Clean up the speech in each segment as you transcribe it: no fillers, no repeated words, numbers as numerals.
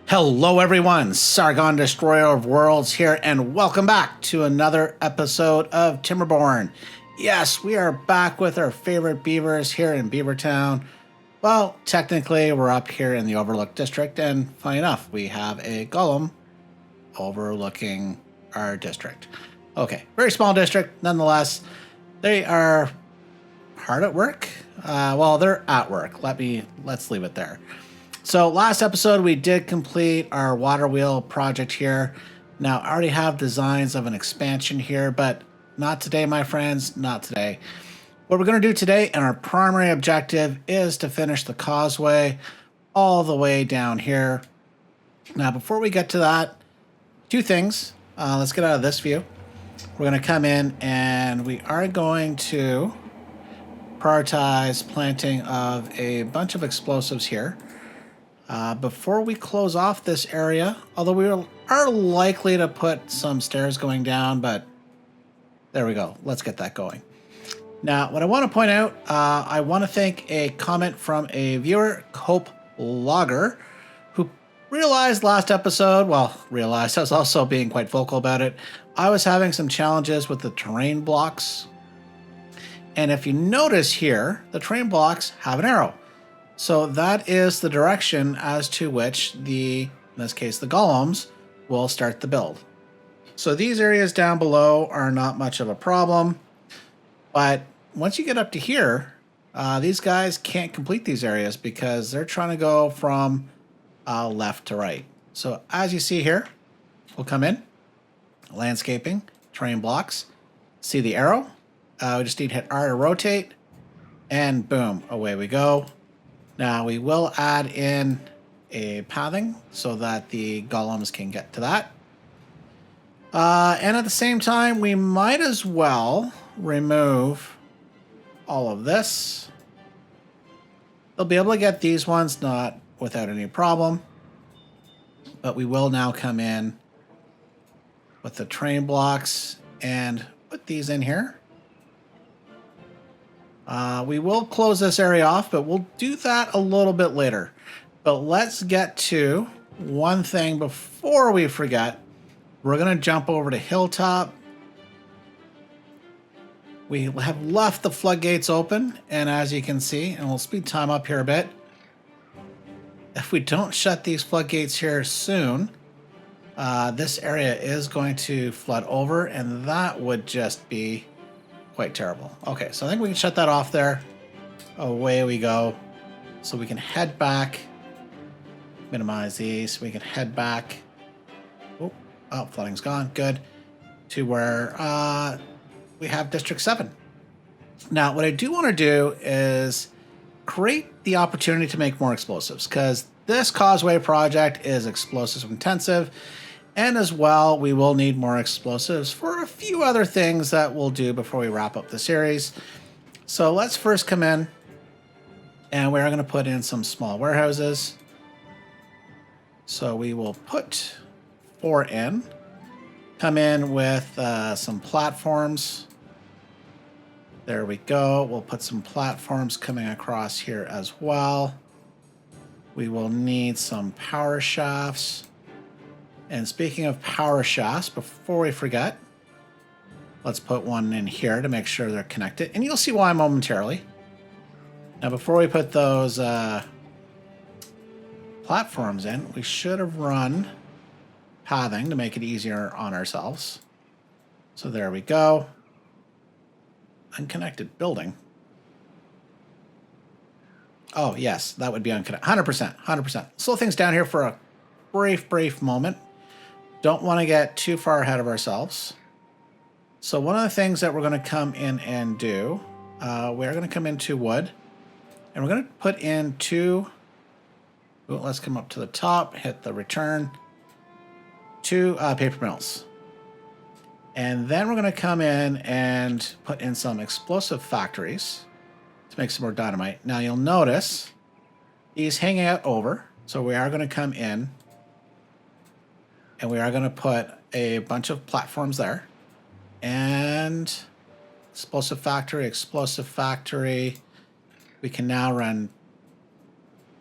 Hello everyone, Sargon Destroyer of Worlds here, and welcome back to another episode of Timberborn. Yes, we are back with our favorite beavers here in Beavertown. Well, technically we're up here in the Overlook District, and funny enough, we have a golem overlooking our district. Okay, very small district, nonetheless. They are hard at work. Well, they're at work. Let's leave it there. So last episode, we did complete our water wheel project here. Now, I already have designs of an expansion here, but not today, my friends, not today. What we're going to do today, and our primary objective, is to finish the causeway all the way down here. Now, before we get to that, two things. Let's get out of this view. We're going to come in, and we are going to prioritize planting of a bunch of explosives here. Before we close off this area, although we are likely to put some stairs going down, but there we go. Let's get that going. Now, what I want to point out, I want to thank a comment from a viewer, Cope Logger, who realized last episode, realized I was also being quite vocal about it, I was having some challenges with the terrain blocks. And if you notice here, the terrain blocks have an arrow. So that is the direction as to which in this case, the golems will start the build. So these areas down below are not much of a problem, but once you get up to here, these guys can't complete these areas because they're trying to go from left to right. So as you see here, we'll come in, landscaping, terrain blocks, see the arrow. We just need to hit R to rotate, and boom, away we go. Now we will add in a pathing so that the golems can get to that. And at the same time, we might as well remove all of this. They'll be able to get these ones, not without any problem. But we will now come in with the terrain blocks and put these in here. We will close this area off, but we'll do that a little bit later. But let's get to one thing before we forget. We're going to jump over to Hilltop. We have left the floodgates open, and as you can see, and we'll speed time up here a bit, if we don't shut these floodgates here soon, this area is going to flood over, and that would just be quite terrible. Okay, so I think we can shut that off there. Away we go. So we can head back. Minimize these. We can head back. Oh, flooding's gone. Good. To where we have District 7. Now, what I do want to do is create the opportunity to make more explosives, because this Causeway project is explosives intensive. And as well, we will need more explosives for a few other things that we'll do before we wrap up the series. So let's first come in, and we're going to put in some small warehouses. So we will put 4 in. Come in with some platforms. There we go. We'll put some platforms coming across here as well. We will need some power shafts. And speaking of power shafts, before we forget, let's put one in here to make sure they're connected. And you'll see why momentarily. Now, before we put those platforms in, we should have run pathing to make it easier on ourselves. So there we go. Unconnected building. Oh, yes, that would be unconnected. 100%, 100%. Slow things down here for a brief moment. Don't want to get too far ahead of ourselves. So one of the things that we're going to come in and do, we're going to come into wood, and we're going to put in 2, let's come up to the top, hit the return, 2 paper mills. And then we're going to come in and put in some explosive factories to make some more dynamite. Now you'll notice these hanging out over, so we are going to come in and we are going to put a bunch of platforms there. And explosive factory. We can now run...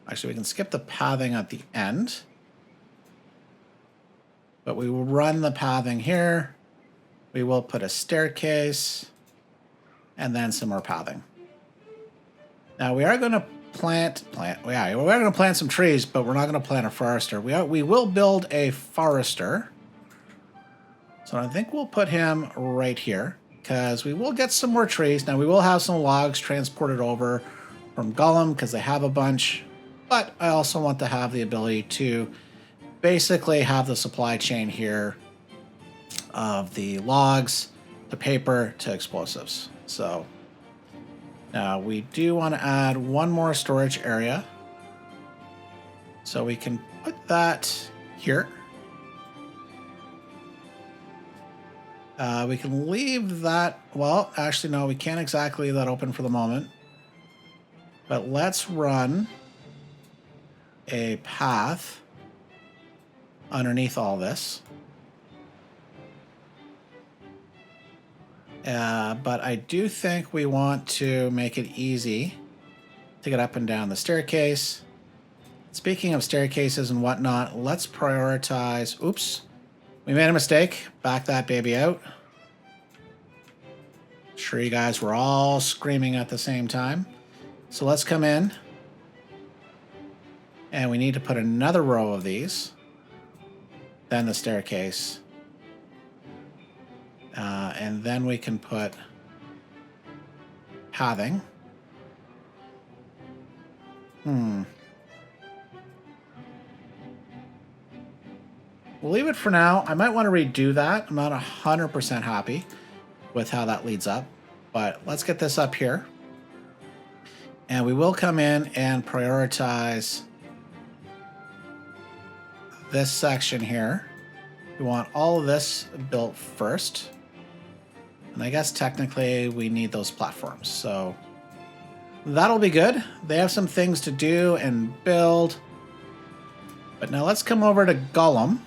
Actually, we can skip the pathing at the end. But we will run the pathing here. We will put a staircase and then some more pathing. Now we are going to plant some trees, but we're not going to plant a forester. We will build a forester. So I think we'll put him right here because we will get some more trees. Now we will have some logs transported over from Gollum because they have a bunch, but I also want to have the ability to basically have the supply chain here of the logs, to paper, to explosives. So now we do want to add one more storage area. So we can put that here. We can leave that, well, actually no, we can't exactly leave that open for the moment. But let's run a path underneath all this. But I do think we want to make it easy to get up and down the staircase. Speaking of staircases and whatnot, let's prioritize... Oops. We made a mistake. Back that baby out. Sure you guys were all screaming at the same time. So let's come in. And we need to put another row of these. Then the staircase. And then we can put pathing. We'll leave it for now. I might want to redo that. I'm not 100% happy with how that leads up. But let's get this up here. And we will come in and prioritize this section here. We want all of this built first. And I guess technically we need those platforms. So that'll be good. They have some things to do and build. But now let's come over to Gollum.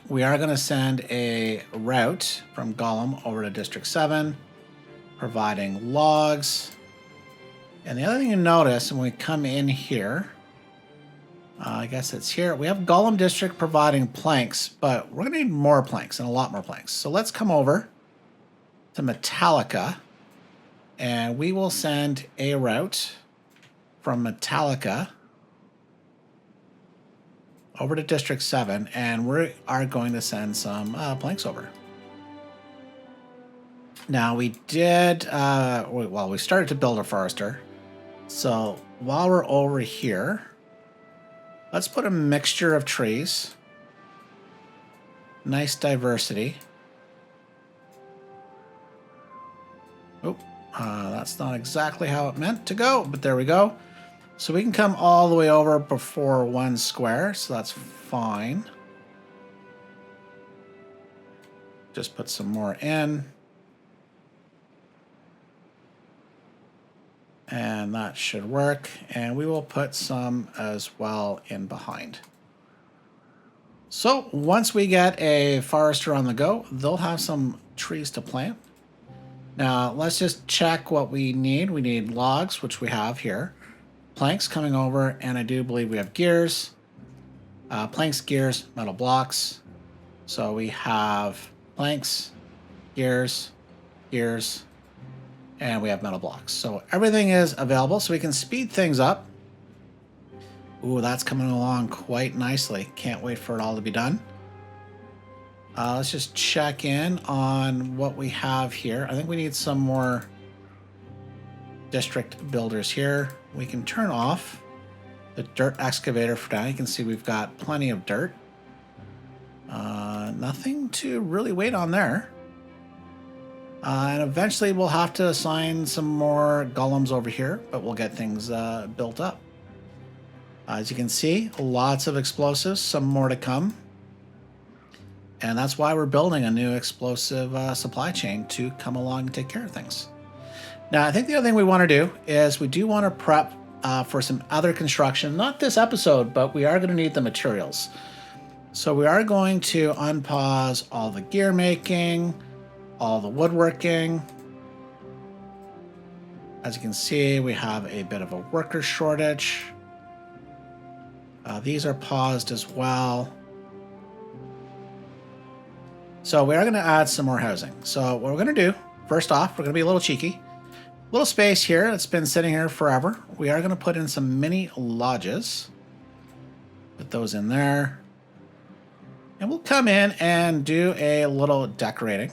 We are going to send a route from Gollum over to District 7, providing logs. And the other thing you notice when we come in here, I guess it's here. We have Gollum District providing planks, but we're going to need more planks and a lot more planks. So let's come over to Metalica, and we will send a route from Metalica over to District 7, and we are going to send some planks over. Now, we did, we started to build a forester. So while we're over here, let's put a mixture of trees. Nice diversity. Oh, that's not exactly how it meant to go, but there we go. So we can come all the way over before one square, so that's fine. Just put some more in. And that should work. And we will put some as well in behind. So once we get a forester on the go, they'll have some trees to plant. Now let's just check what we need. We need logs, which we have here. Planks coming over, and I do believe we have gears. Planks, gears, metal blocks. So we have planks, gears, and we have metal blocks. So everything is available, so we can speed things up. Ooh, that's coming along quite nicely. Can't wait for it all to be done. Let's just check in on what we have here. I think we need some more district builders here. We can turn off the dirt excavator for now. You can see we've got plenty of dirt. Nothing to really wait on there. And eventually we'll have to assign some more golems over here, but we'll get things built up. As you can see, lots of explosives, some more to come. And that's why we're building a new explosive supply chain to come along and take care of things. Now, I think the other thing we want to do is we do want to prep for some other construction. Not this episode, but we are going to need the materials. So we are going to unpause all the gear making, all the woodworking. As you can see, we have a bit of a worker shortage. These are paused as well. So we are going to add some more housing. So what we're going to do, first off, we're going to be a little cheeky. Little space here that's been sitting here forever. We are going to put in some mini lodges. Put those in there. And we'll come in and do a little decorating.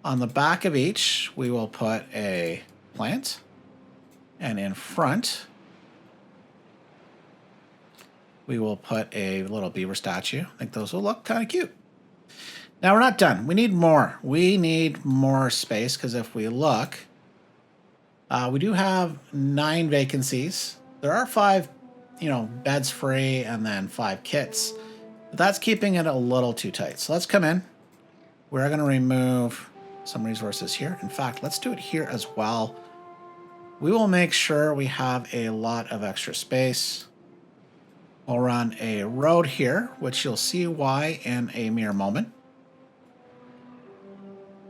On the back of each, we will put a plant. And in front, we will put a little beaver statue. I think those will look kind of cute. Now we're not done. We need more. We need more space because if we look, we do have 9 vacancies. There are 5, beds free and then 5 kits. But that's keeping it a little too tight. So let's come in. We're going to remove some resources here. In fact, let's do it here as well. We will make sure we have a lot of extra space. We'll run a road here, which you'll see why in a mere moment.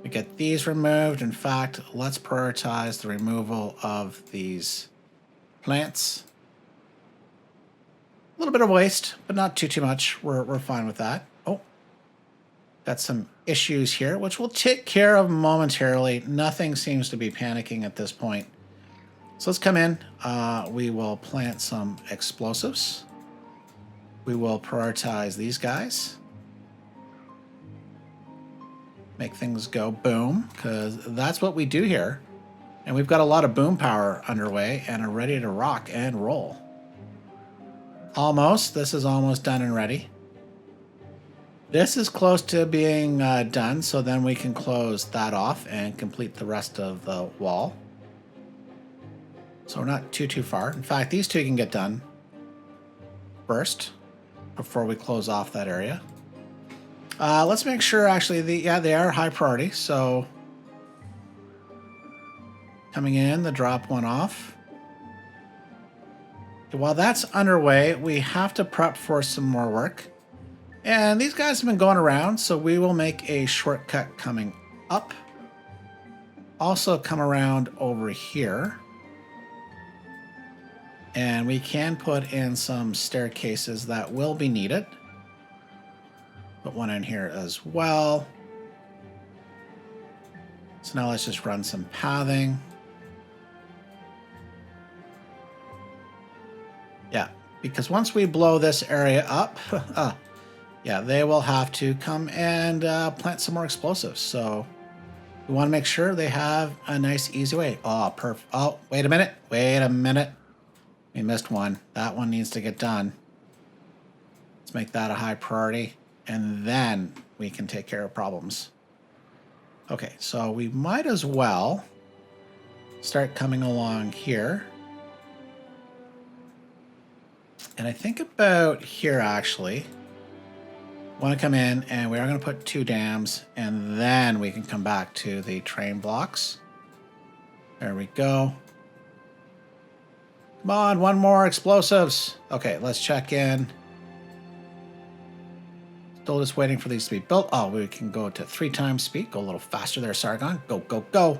We get these removed. In fact, let's prioritize the removal of these plants. A little bit of waste, but not too much. We're fine with that. Oh, got some issues here, which we'll take care of momentarily. Nothing seems to be panicking at this point. So let's come in. We will plant some explosives. We will prioritize these guys. Make things go boom, because that's what we do here. And we've got a lot of boom power underway and are ready to rock and roll. Almost. This is almost done and ready. This is close to being done, so then we can close that off and complete the rest of the wall. So we're not too far. In fact, these 2 can get done first before we close off that area. Let's make sure, actually, they are high priority. So coming in, the drop one off. While that's underway, we have to prep for some more work. And these guys have been going around, so we will make a shortcut coming up. Also come around over here. And we can put in some staircases that will be needed. Put one in here as well. So now let's just run some pathing. Yeah, because once we blow this area up, yeah, they will have to come and plant some more explosives. So we want to make sure they have a nice, easy way. Oh, perfect. Oh, wait a minute. Wait a minute. We missed one. That one needs to get done. Let's make that a high priority. And then we can take care of problems. Okay, so we might as well start coming along here. And I think about here, actually. Want to come in, and we are going to put 2 dams, and then we can come back to the train blocks. There we go. Come on, 1 more explosives. Okay, let's check in. Still just waiting for these to be built. Oh, we can go to 3 times speed. Go a little faster there, Sargon. Go, go, go.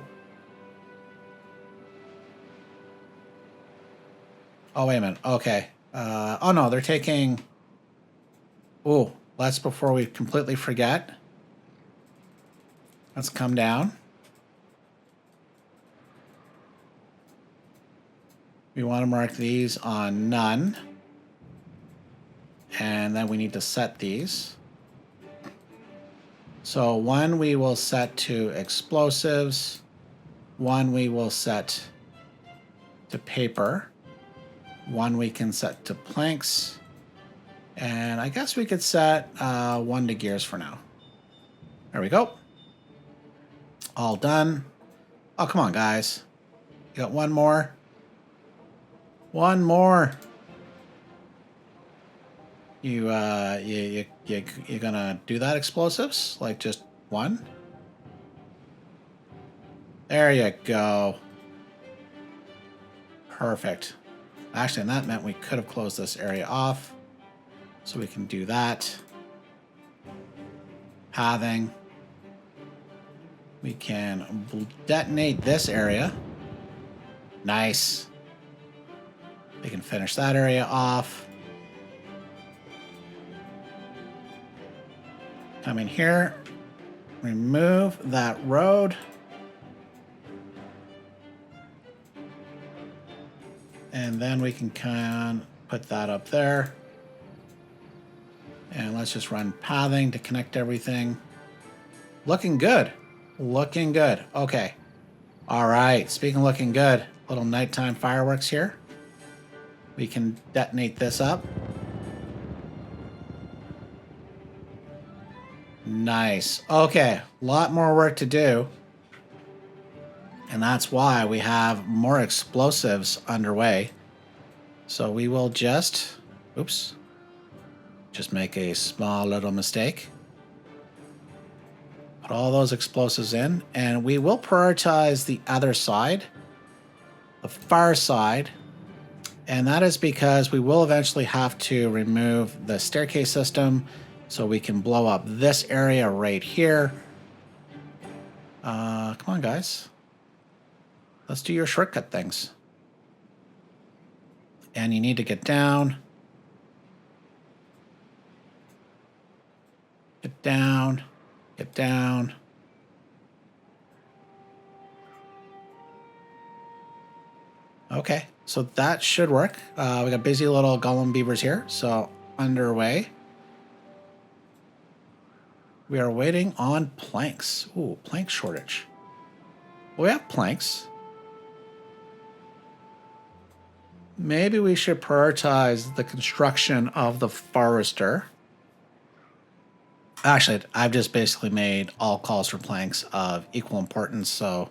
Oh, wait a minute. Okay. Oh, no, they're taking... Oh, that's before we completely forget. Let's come down. We want to mark these on none. And then we need to set these. So 1 we will set to explosives. 1 we will set to paper. 1 we can set to planks. And I guess we could set 1 to gears for now. There we go. All done. Oh, come on, guys. You got 1 more. 1 more. You gonna do that, explosives? Like just 1? There you go. Perfect. Actually, and that meant we could have closed this area off. So we can do that. Pathing. We can detonate this area. Nice. We can finish that area off. Come in here. remove that road. And then we can kind of put that up there. And let's just run pathing to connect everything. Looking good. Looking good. Okay. All right. Speaking of looking good, little nighttime fireworks here. We can detonate this up. Nice. Okay. A lot more work to do. And that's why we have more explosives underway. So we will just... Oops. Just make a small little mistake. Put all those explosives in, and we will prioritize the other side, the far side, and that is because we will eventually have to remove the staircase system so we can blow up this area right here. Come on, guys. Let's do your shortcut things. And you need to get down. Get down. Get down. Okay, so that should work. We got busy little golem beavers here, so underway. We are waiting on planks. Ooh, plank shortage. Well, we have planks. Maybe we should prioritize the construction of the forester. Actually, I've just basically made all calls for planks of equal importance, so...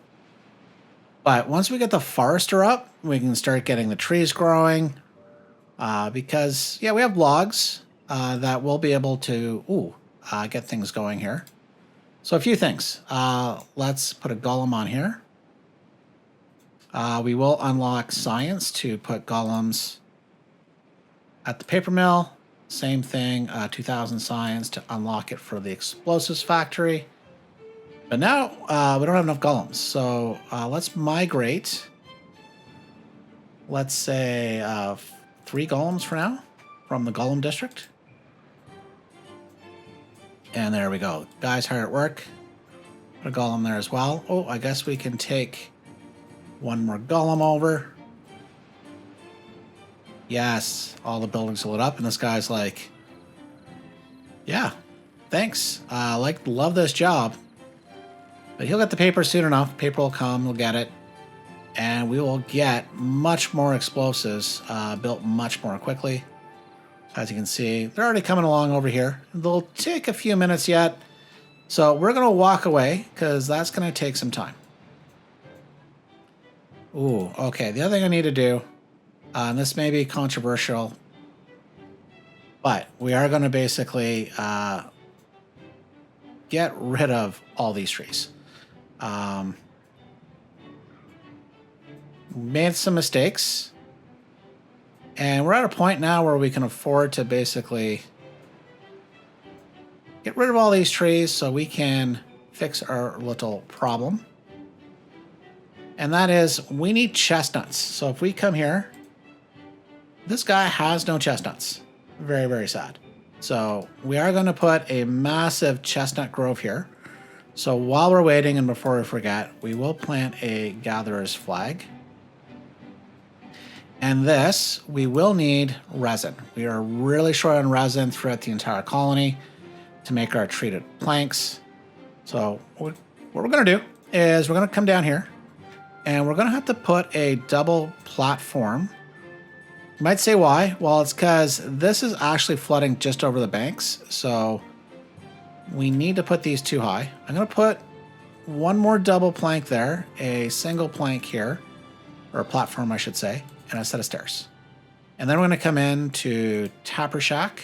But once we get the forester up, we can start getting the trees growing. Because, yeah, we have logs that will be able to get things going here. So a few things. Let's put a golem on here. We will unlock science to put golems at the paper mill. Same thing, 2000 science to unlock it for the explosives factory. But now we don't have enough golems, so let's migrate. Let's say 3 golems for now from the golem district. And there we go. Guys hard at work. Put a golem there as well. Oh, I guess we can take one more golem over. Yes, all the buildings lit up, and this guy's like, yeah, thanks. Love this job. But he'll get the paper soon enough. Paper will come, we'll get it. And we will get much more explosives built much more quickly. As you can see, they're already coming along over here. They'll take a few minutes yet. So we're going to walk away because that's going to take some time. Ooh, okay. The other thing I need to do, and this may be controversial, but we are going to basically get rid of all these trees. Made some mistakes, and we're at a point now where we can afford to basically get rid of all these trees so we can fix our little problem. And that is, we need chestnuts. So if we come here, this guy has no chestnuts. Very, very sad. So we are going to put a massive chestnut grove here. So while we're waiting and before we forget, we will plant a gatherer's flag. And this, we will need resin. We are really short on resin throughout the entire colony to make our treated planks. So what we're going to do is we're going to come down here and we're going to have to put a double platform. You might say why? Well, it's because this is actually flooding just over the banks. So we need to put these too high. I'm going to put one more double plank there, a single plank here, or a platform, I should say, and a set of stairs. And then we're going to come in to Tapper Shack.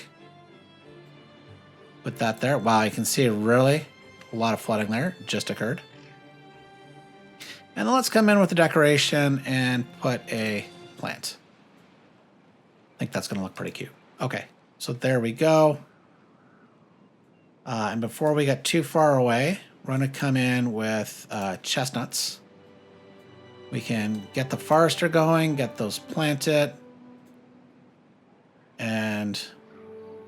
Put that there. Wow, you can see really a lot of flooding there just occurred. And then let's come in with the decoration and put a plant. I think that's going to look pretty cute. Okay, so there we go. And before we get too far away, we're going to come in with chestnuts. We can get the forester going, get those planted. And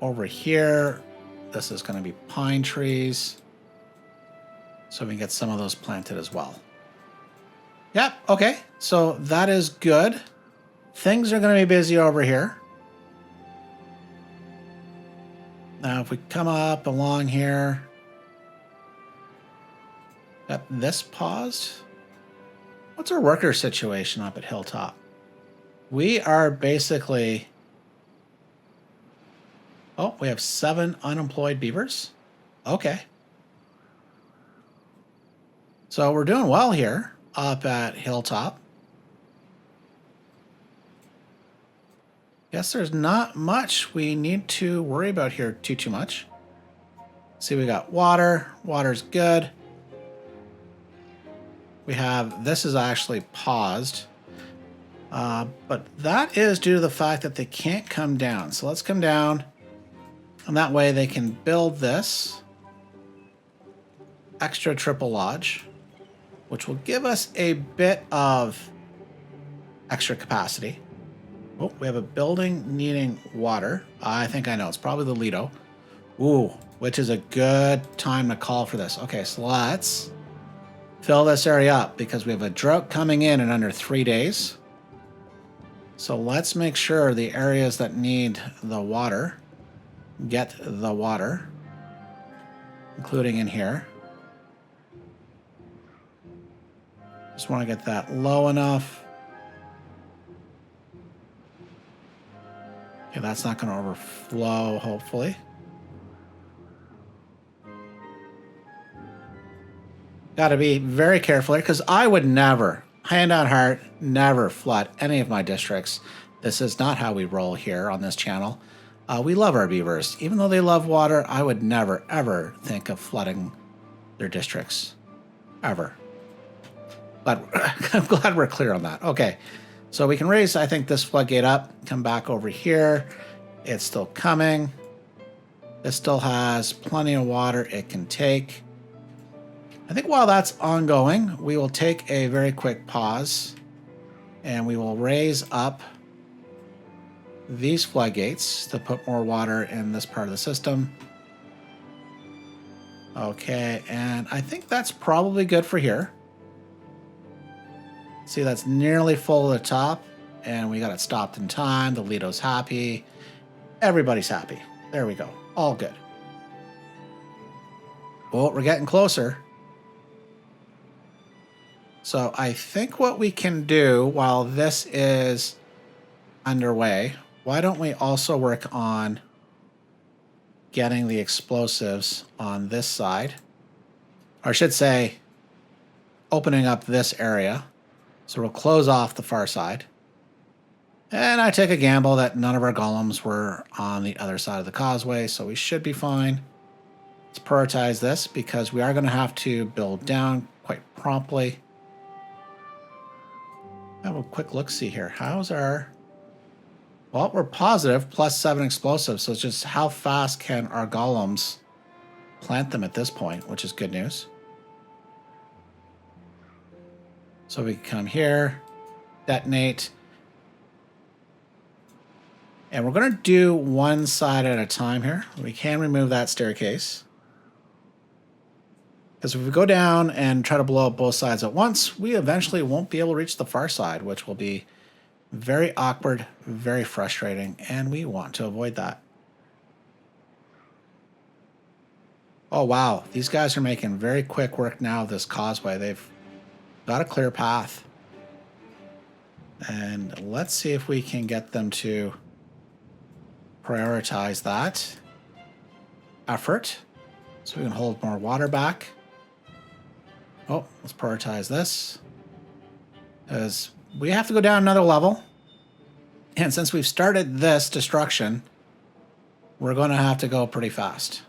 over here, this is going to be pine trees. So we can get some of those planted as well. Yep, okay. So that is good. Things are going to be busy over here. Now if we come up along here, got this paused. What's our worker situation up at Hilltop? We are basically... Oh, we have 7 unemployed beavers. Okay. So we're doing well here up at Hilltop. Guess there's not much we need to worry about here too much. See, we got water. Water's good. We have, this is actually paused. But that is due to the fact that they can't come down. So let's come down. And that way they can build this extra triple lodge, which will give us a bit of extra capacity. Oh, we have a building needing water. I think I know. It's probably the Lido. Ooh, which is a good time to call for this. Okay, so let's fill this area up because we have a drought coming in under 3 days. So let's make sure the areas that need the water get the water, including in here. Just want to get that low enough. Okay, that's not going to overflow, hopefully. Got to be very careful here because I would never, hand on heart, never flood any of my districts. This is not how we roll here on this channel. We love our beavers. Even though they love water, I would never, ever think of flooding their districts. Ever. But I'm glad we're clear on that. Okay. So we can raise, I think, this floodgate up, come back over here. It's still coming. This still has plenty of water it can take. I think while that's ongoing, we will take a very quick pause and we will raise up these floodgates to put more water in this part of the system. Okay, and I think that's probably good for here. See, that's nearly full at the top, and we got it stopped in time. The Lido's happy. Everybody's happy. There we go. All good. Well, we're getting closer. So I think what we can do while this is underway, why don't we also work on getting the explosives on this side? Or I should say, opening up this area. So we'll close off the far side. And I take a gamble that none of our golems were on the other side of the causeway, so we should be fine. Let's prioritize this because we are going to have to build down quite promptly. Have a quick look-see here. How's our... Well, we're positive, +7 explosives, so it's just how fast can our golems plant them at this point, which is good news. So we can come here, detonate, and we're going to do one side at a time here. We can remove that staircase. Because if we go down and try to blow up both sides at once, we eventually won't be able to reach the far side, which will be very awkward, very frustrating, and we want to avoid that. Oh, wow. These guys are making very quick work now of this causeway. They've got a clear path. And let's see if we can get them to prioritize that effort so we can hold more water back. Oh, let's prioritize this. Because we have to go down another level. And since we've started this destruction, we're going to have to go pretty fast.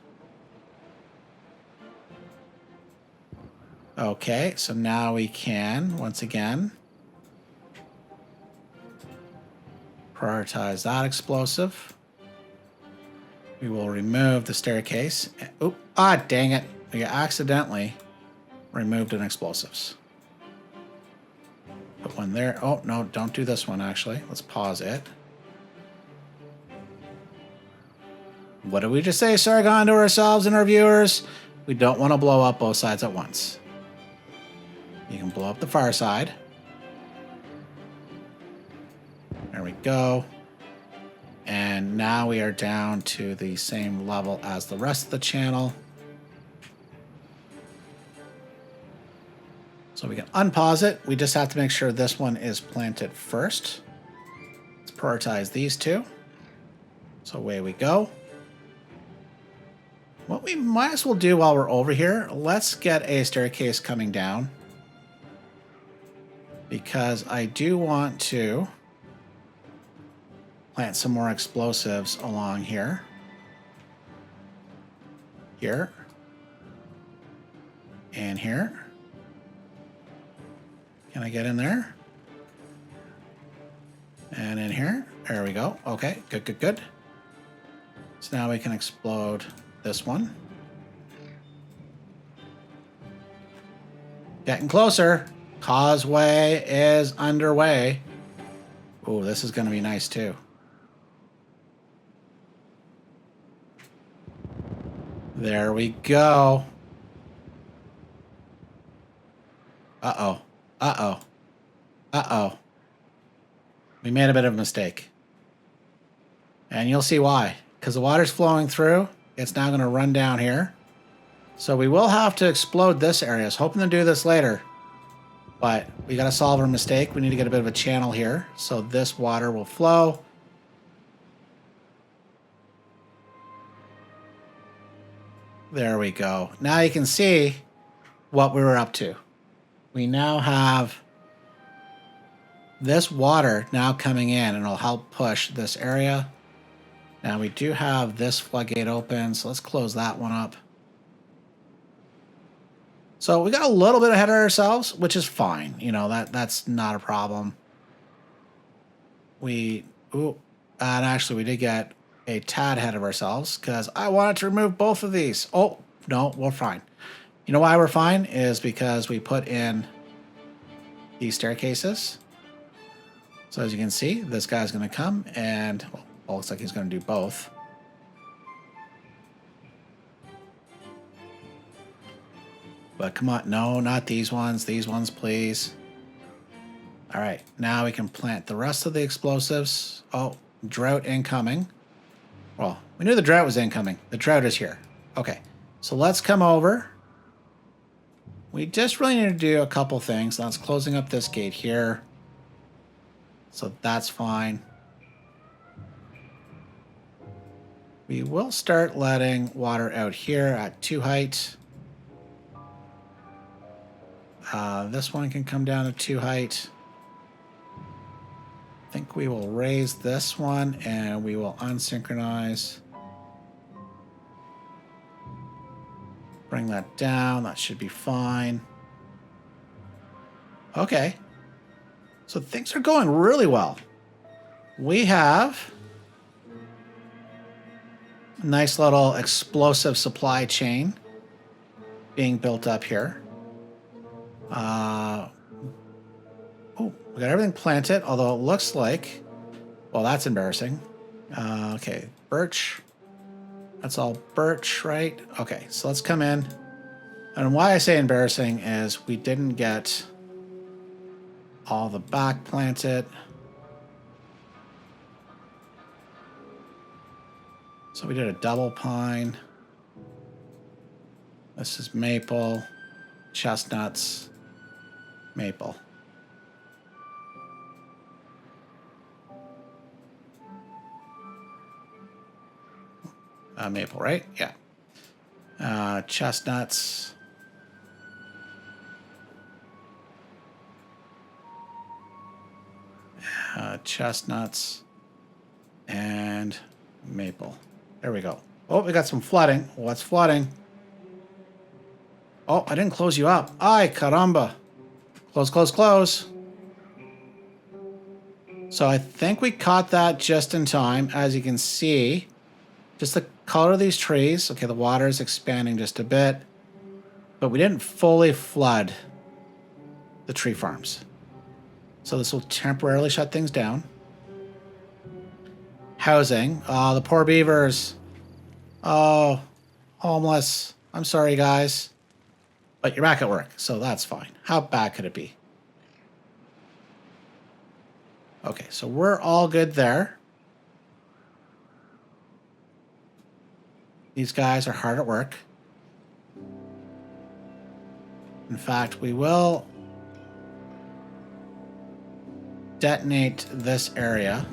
Okay, so now we can, once again, prioritize that explosive. We will remove the staircase. Oop, dang it. We accidentally removed an explosives. Put one there. Oh, no, don't do this one, actually. Let's pause it. What did we just say, Sargon, to ourselves and our viewers? We don't want to blow up both sides at once. You can blow up the far side. There we go. And now we are down to the same level as the rest of the channel. So we can unpause it. We just have to make sure this one is planted first. Let's prioritize these two. So away we go. What we might as well do while we're over here, let's get a staircase coming down. Because I do want to plant some more explosives along here. Here. And here. Can I get in there? And in here. There we go. Okay, good, good, good. So now we can explode this one. Getting closer. Causeway is underway. Oh, this is going to be nice too. There we go. Uh-oh. Uh-oh. Uh-oh. We made a bit of a mistake. And you'll see why. Because the water's flowing through. It's now going to run down here. So we will have to explode this area. I was hoping to do this later. But we got to solve our mistake. We need to get a bit of a channel here. So this water will flow. There we go. Now you can see what we were up to. We now have this water now coming in, and it'll help push this area. Now we do have this floodgate open, so let's close that one up. So we got a little bit ahead of ourselves, which is fine. You know, that's not a problem. And actually we did get a tad ahead of ourselves because I wanted to remove both of these. Oh, no, we're fine. You know why we're fine is because we put in these staircases. So as you can see, this guy's going to come and well, looks like he's going to do both. But come on, no, not these ones. These ones, please. All right, now we can plant the rest of the explosives. Oh, drought incoming. Well, we knew the drought was incoming. The drought is here. Okay, so let's come over. We just really need to do a couple things. That's closing up this gate here. So that's fine. We will start letting water out here at 2 height. This one can come down to 2 height. I think we will raise this one and we will unsynchronize. Bring that down. That should be fine. Okay. So things are going really well. We have a nice little explosive supply chain being built up here. Oh, we got everything planted, although it looks like, well, that's embarrassing. Okay, birch. That's all birch, right? Okay, so let's come in. And why I say embarrassing is we didn't get all the back planted. So we did a double pine. This is maple, chestnuts, maple. Maple, right? Yeah. Chestnuts. Chestnuts and maple. There we go. Oh, we got some flooding. What's flooding? Oh, I didn't close you up. Ay, caramba. Close, close, close. So I think we caught that just in time. As you can see, just the color of these trees. Okay, the water is expanding just a bit. But we didn't fully flood the tree farms. So this will temporarily shut things down. Housing. Oh, the poor beavers. Oh, homeless. I'm sorry, guys. But you're back at work, so that's fine. How bad could it be? Okay, so we're all good there. These guys are hard at work. In fact, we will detonate this area.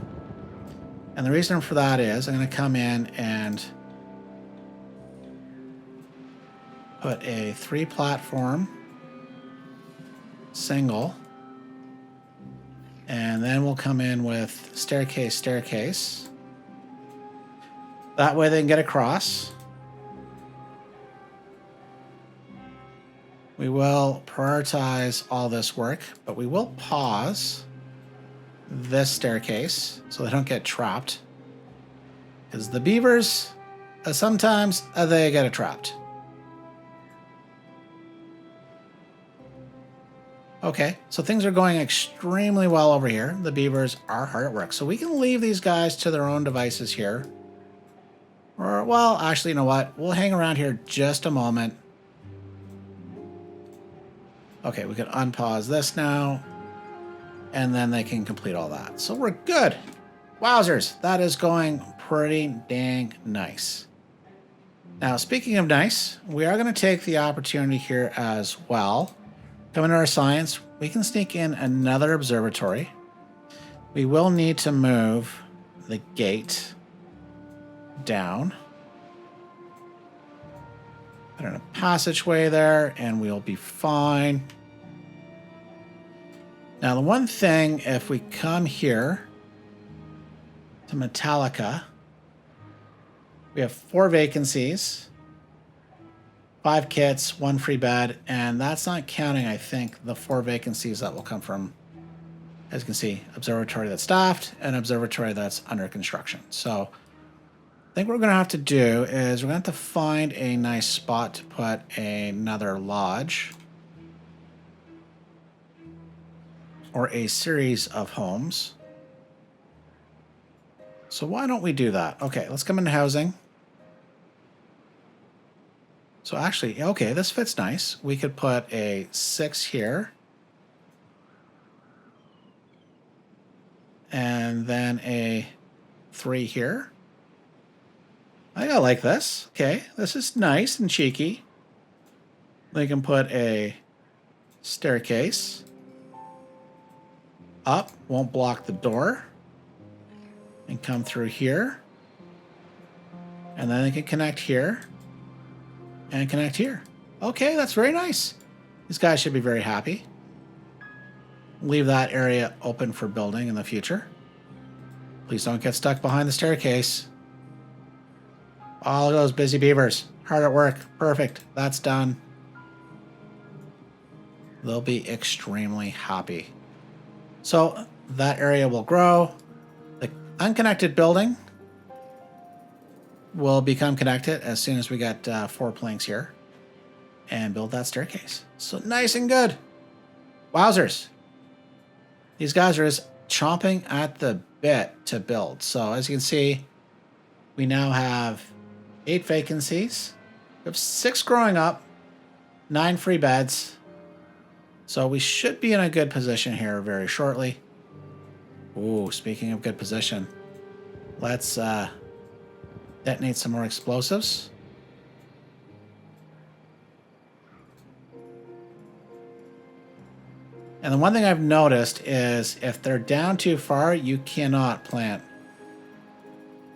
And the reason for that is I'm going to come in and put a 3-platform single. And then we'll come in with staircase, staircase. That way they can get across. We will prioritize all this work, but we will pause this staircase so they don't get trapped. Because the beavers, sometimes they get trapped. Okay, so things are going extremely well over here. The beavers are hard at work. So we can leave these guys to their own devices here. Or, well, actually, you know what? We'll hang around here just a moment. Okay, we can unpause this now. And then they can complete all that. So we're good. Wowzers, that is going pretty dang nice. Now, speaking of nice, we are going to take the opportunity here as well. Coming to our science, we can sneak in another observatory. We will need to move the gate down. Put in a passageway there, and we'll be fine. Now, the one thing, if we come here to Metalica, we have 4 vacancies. 5 kits, 1 free bed, and that's not counting, I think, the 4 vacancies that will come from, as you can see, observatory that's staffed and observatory that's under construction. So I think what we're going to have to do is we're going to have to find a nice spot to put another lodge or a series of homes. So why don't we do that? Okay, let's come into housing. So actually, okay, this fits nice. We could put a 6 here. And then a 3 here. I think I like this. Okay, this is nice and cheeky. We can put a staircase. Up, won't block the door. And come through here. And then they can connect here. And connect here. Okay, that's very nice. These guys should be very happy. Leave that area open for building in the future. Please don't get stuck behind the staircase. All of those busy beavers. Hard at work. Perfect. That's done. They'll be extremely happy. So that area will grow. The unconnected building will become connected as soon as we get 4 planks here and build that staircase. So nice and good. Wowzers. These guys are just chomping at the bit to build. So as you can see, we now have 8 vacancies. We have 6 growing up, 9 free beds. So we should be in a good position here very shortly. Ooh, speaking of good position, let's detonate some more explosives. And the one thing I've noticed is if they're down too far, you cannot plant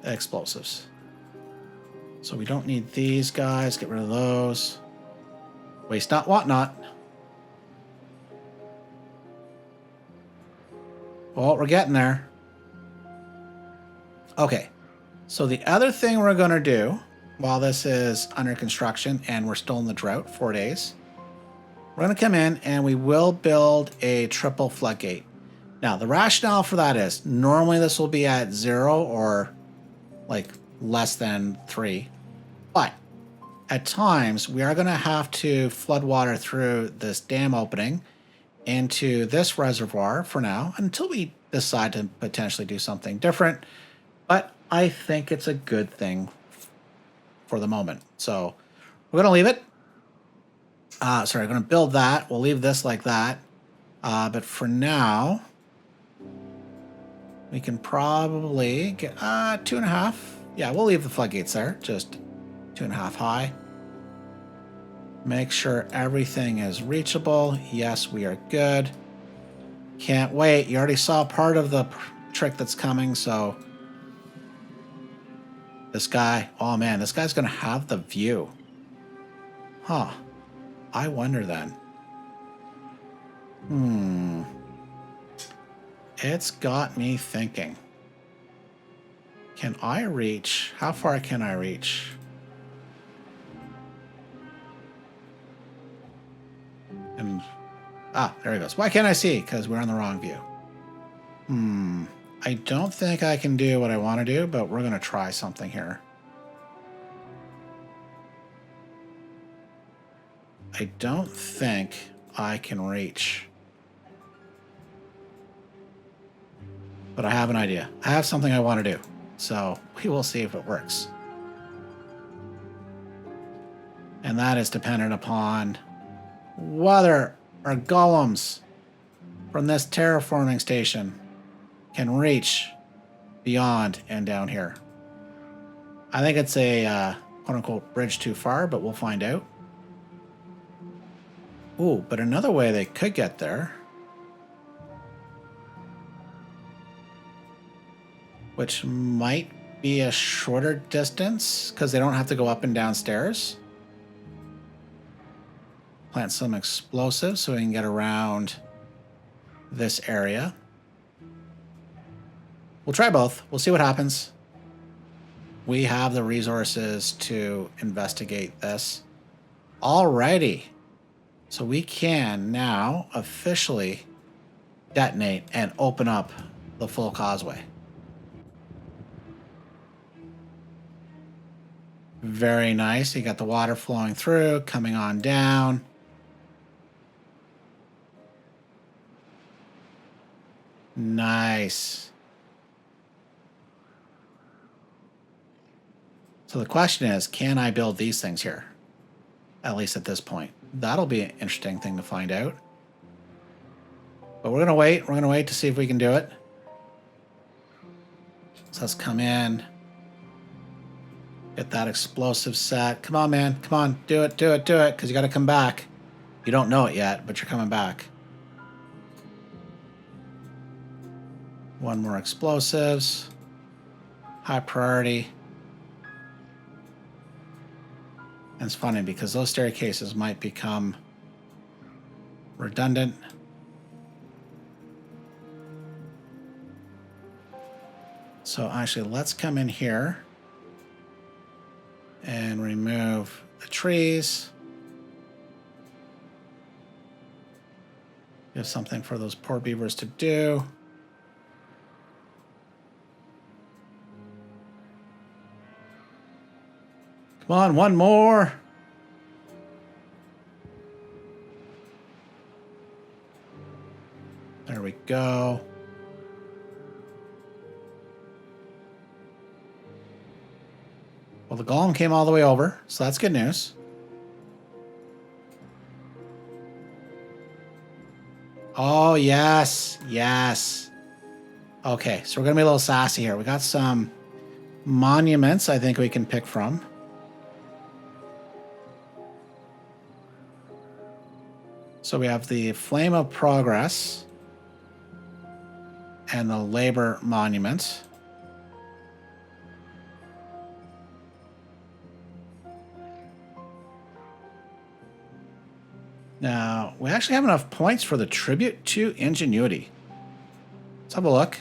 explosives. So we don't need these guys. Get rid of those. Waste not, want not. Well, we're getting there. Okay. So the other thing we're going to do while this is under construction and we're still in the drought, 4 days, we're going to come in and we will build a triple floodgate. Now, the rationale for that is normally this will be at 0 or like less than 3. But at times we are going to have to flood water through this dam opening into this reservoir for now until we decide to potentially do something different. But I think it's a good thing for the moment. So We're going to leave it. Sorry, I'm going to build that. We'll leave this like that. But for now, we can probably get 2.5. Yeah, we'll leave the floodgates there. Just 2.5 high. Make sure everything is reachable. Yes, we are good. Can't wait. You already saw part of the trick that's coming, so this guy, oh man, this guy's gonna have the view. Huh. I wonder then. It's got me thinking. Can I reach? How far can I reach? And there he goes. Why can't I see? Because we're on the wrong view. I don't think I can do what I want to do, but we're going to try something here. I don't think I can reach. But I have an idea. I have something I want to do. So we will see if it works. And that is dependent upon whether our golems from this terraforming station can reach beyond and down here. I think it's a quote-unquote bridge too far, but we'll find out. Ooh, but another way they could get there, which might be a shorter distance because they don't have to go up and down stairs. Plant some explosives so we can get around this area. We'll try both. We'll see what happens. We have the resources to investigate this. Alrighty. So we can now officially detonate and open up the full causeway. Very nice. You got the water flowing through, coming on down. Nice. So the question is, can I build these things here? At least at this point. That'll be an interesting thing to find out. But we're going to wait. We're going to wait to see if we can do it. So let's come in. Get that explosive set. Come on, man. Come on. Do it, do it, do it. Because you got to come back. You don't know it yet, but you're coming back. One more explosives. High priority. And it's funny because those staircases might become redundant. So actually, let's come in here and remove the trees. Give something for those poor beavers to do. Come on, one more. There we go. Well, the golem came all the way over, so that's good news. Oh, yes. Yes. Okay, so we're going to be a little sassy here. We got some monuments I think we can pick from. So we have the Flame of Progress and the Labor Monument. Now, we actually have enough points for the Tribute to Ingenuity. Let's have a look.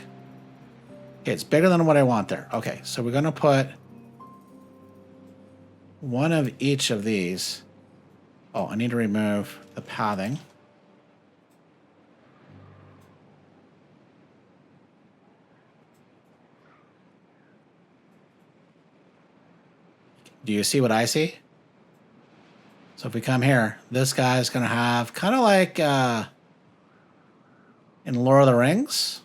Okay, it's bigger than what I want there. Okay, so we're going to put one of each of these. Oh, I need to remove the pathing. Do you see what I see? So if we come here, this guy's going to have kind of like in Lord of the Rings.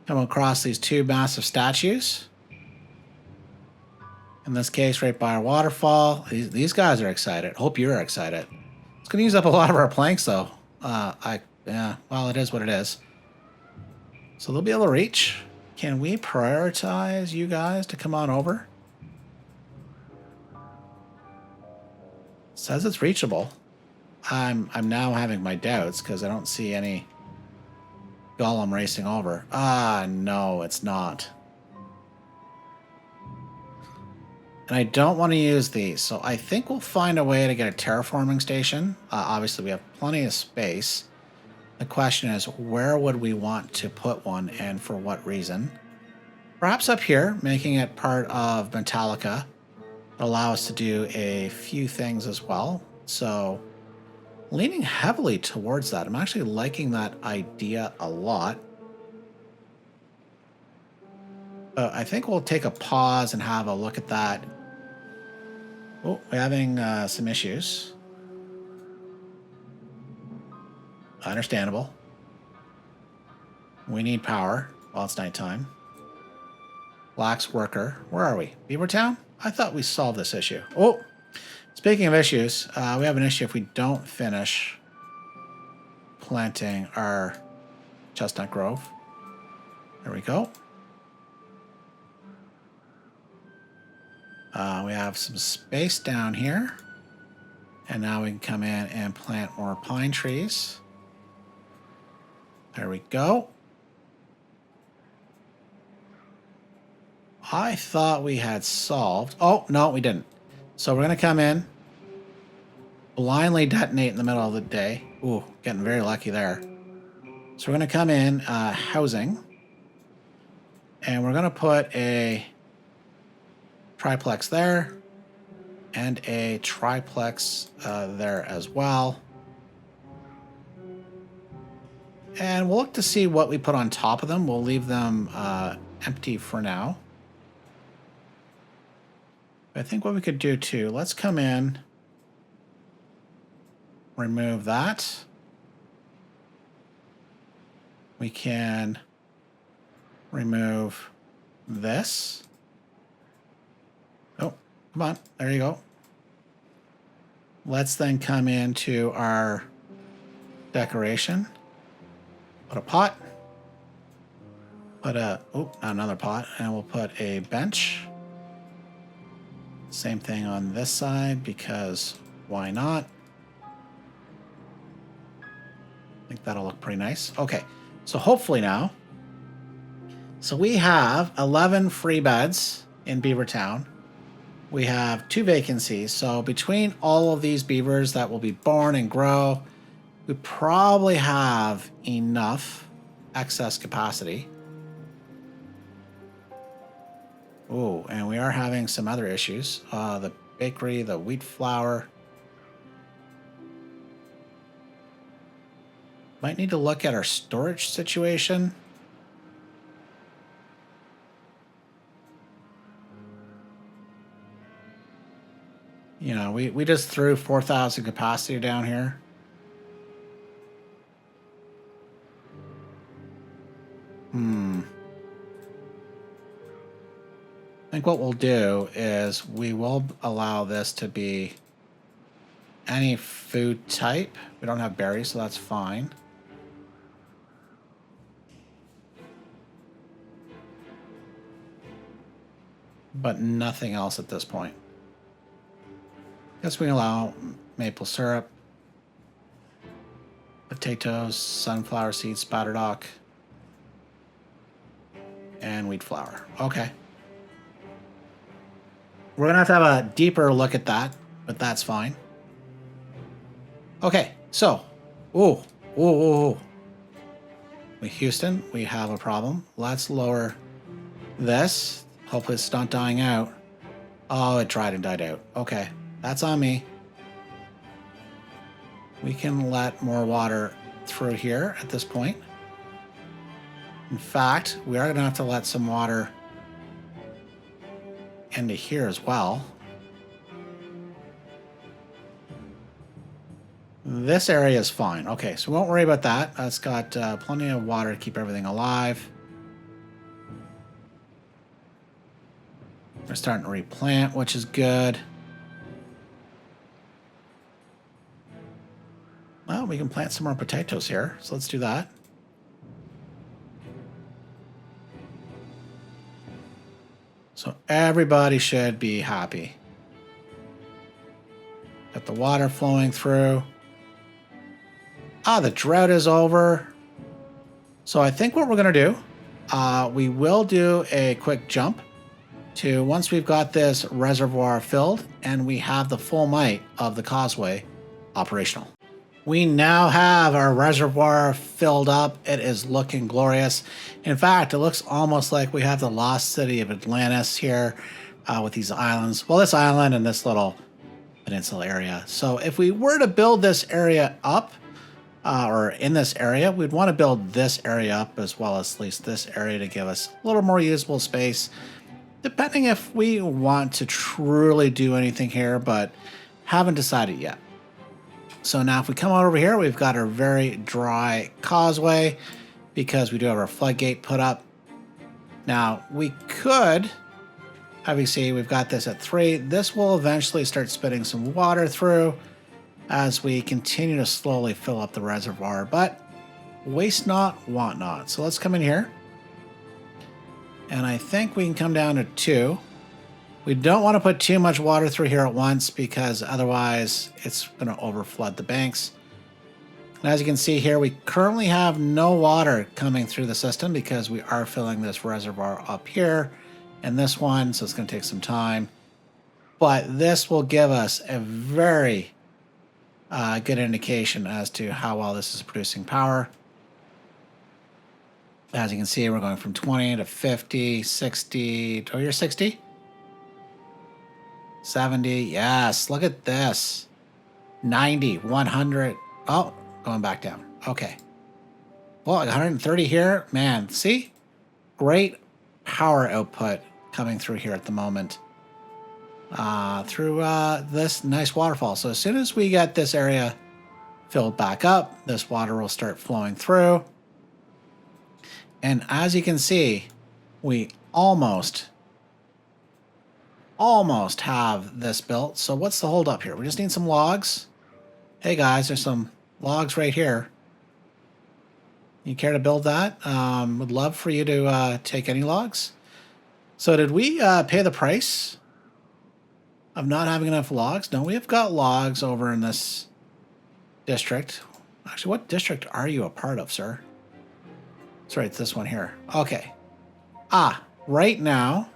Come across these two massive statues. In this case, right by our waterfall. These guys are excited. Hope you're excited. It's going to use up a lot of our planks, though. Yeah, well, it is what it is. So they'll be able to reach. Can we prioritize you guys to come on over? It says it's reachable. I'm now having my doubts because I don't see any golem racing over. Ah, no, it's not. And I don't want to use these, so I think we'll find a way to get a terraforming station. Obviously, we have plenty of space. The question is, where would we want to put one and for what reason? Perhaps up here, making it part of Metalica. Allow us to do a few things as well. So, leaning heavily towards that. I'm actually liking that idea a lot. I think we'll take a pause and have a look at that. Oh, we're having some issues. Understandable. We need power while it's nighttime. Lax worker. Where are we? Beavertown? I thought we solved this issue. Oh, speaking of issues, we have an issue if we don't finish planting our chestnut grove. There we go. We have some space down here. And now we can come in and plant more pine trees. There we go. I thought we had solved... Oh, no, we didn't. So we're going to come in, blindly detonate in the middle of the day. Ooh, getting very lucky there. So we're going to come in, housing. And we're going to put a triplex there. And a triplex there as well. And we'll look to see what we put on top of them. We'll leave them empty for now. I think what we could do too, let's come in, remove that. We can remove this. Oh, come on, there you go. Let's then come into our decoration. Put a pot. Put a, oh, another pot, and we'll put a bench. Same thing on this side, because why not? I think that'll look pretty nice. Okay, so hopefully now. So we have 11 free beds in Beavertown. We have 2 vacancies. So between all of these beavers that will be born and grow, we probably have enough excess capacity. Oh, and we are having some other issues. The bakery, the wheat flour. Might need to look at our storage situation. You know, we just threw 4,000 capacity down here. I think what we'll do is we will allow this to be any food type. We don't have berries, so that's fine. But nothing else at this point. Guess we can allow maple syrup, potatoes, sunflower seeds, spatterdock, and wheat flour. Okay. We're going to have a deeper look at that, but that's fine. Okay, so, ooh. Houston, we have a problem. Let's lower this. Hopefully it's not dying out. Oh, it dried and died out. Okay, that's on me. We can let more water through here at this point. In fact, we are going to have to let some water into here as well. This area is fine. Okay, so we won't worry about that. That's got plenty of water to keep everything alive. We're starting to replant, which is good. Well, we can plant some more potatoes here, so let's do that. So everybody should be happy. Got the water flowing through. Ah, the drought is over. So I think what we're going to do, we will do a quick jump to once we've got this reservoir filled and we have the full might of the Causeway operational. We now have our reservoir filled up. It is looking glorious. In fact, it looks almost like we have the lost city of Atlantis here with these islands. Well, this island and this little peninsula area. So if we were to build this area up, or in this area, we'd want to build this area up as well as at least this area to give us a little more usable space, depending if we want to truly do anything here, but haven't decided yet. So now if we come over here, we've got our very dry causeway because we do have our floodgate put up. Now we could, have you see, we've got this at 3. This will eventually start spitting some water through as we continue to slowly fill up the reservoir, but waste not, want not. So let's come in here. And I think we can come down to 2. We don't want to put too much water through here at once because otherwise it's going to overflood the banks. And as you can see here, we currently have no water coming through the system because we are filling this reservoir up here and this one, so it's going to take some time. But this will give us a very good indication as to how well this is producing power. As you can see, we're going from 20 to 50, 60. Oh, you're 60? 70. Yes, look at this. 90, 100. Oh, going back down. Okay. Well, 130 here. Man, see? Great power output coming through here at the moment. Through this nice waterfall. So as soon as we get this area filled back up, this water will start flowing through. And as you can see, we almost have this built. So what's the hold up here? We just need some logs. Hey guys, there's some logs right here. You care to build that? Would love for you to take any logs. So did we pay the price of not having enough logs? No, we have got logs over in this district. Actually, what district are you a part of, sir? That's right, it's this one here. Okay. Right now,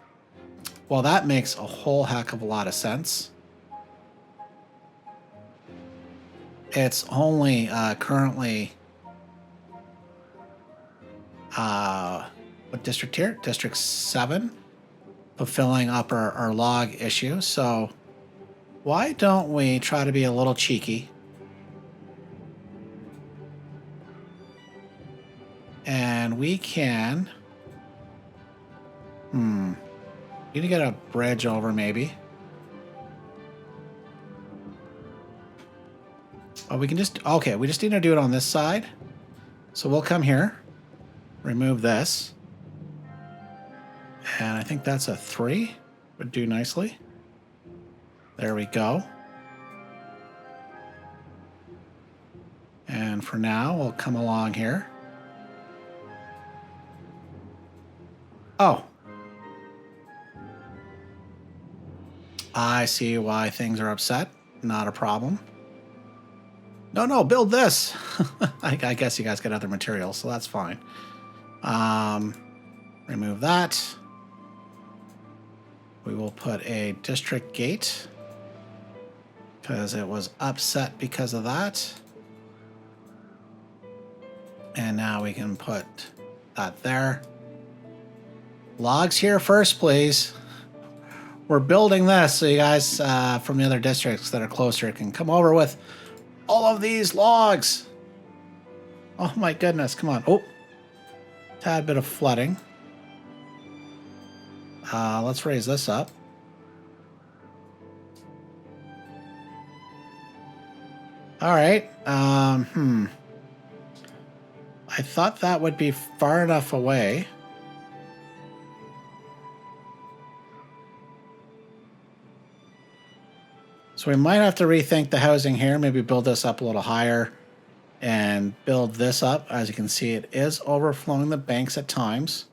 well, that makes a whole heck of a lot of sense. It's only currently, what district here? District 7, fulfilling up our log issue. So why don't we try to be a little cheeky and we can, need to get a bridge over maybe. Oh, we can just, okay, we just need to do it on this side. So we'll come here, remove this. And I think that's a 3. Would do nicely. There we go. And for now, we'll come along here. Oh. I see why things are upset. Not a problem. No, build this. I guess you guys get other materials, so that's fine. Remove that. We will put a district gate because it was upset because of that. And now we can put that there. Logs here first, please. We're building this so you guys from the other districts that are closer can come over with all of these logs. Oh my goodness, come on. Oh, tad bit of flooding. Let's raise this up. All right. I thought that would be far enough away. So we might have to rethink the housing here, maybe build this up a little higher and build this up. As you can see, it is overflowing the banks at times,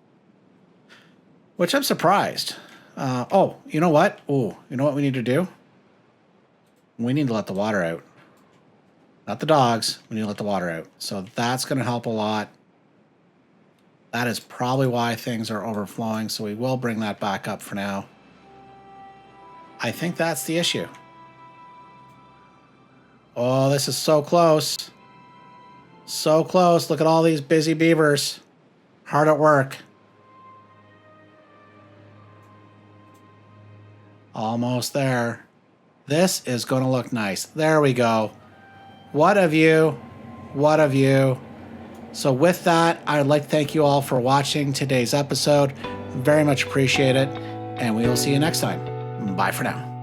which I'm surprised. Oh, you know what? Oh, you know what we need to do? We need to let the water out. Not the dogs. We need to let the water out. So that's going to help a lot. That is probably why things are overflowing. So we will bring that back up for now. I think that's the issue. Oh, this is so close. So close. Look at all these busy beavers. Hard at work. Almost there. This is going to look nice. There we go. What of you? What of you? So with that, I'd like to thank you all for watching today's episode. Very much appreciate it. And we will see you next time. Bye for now.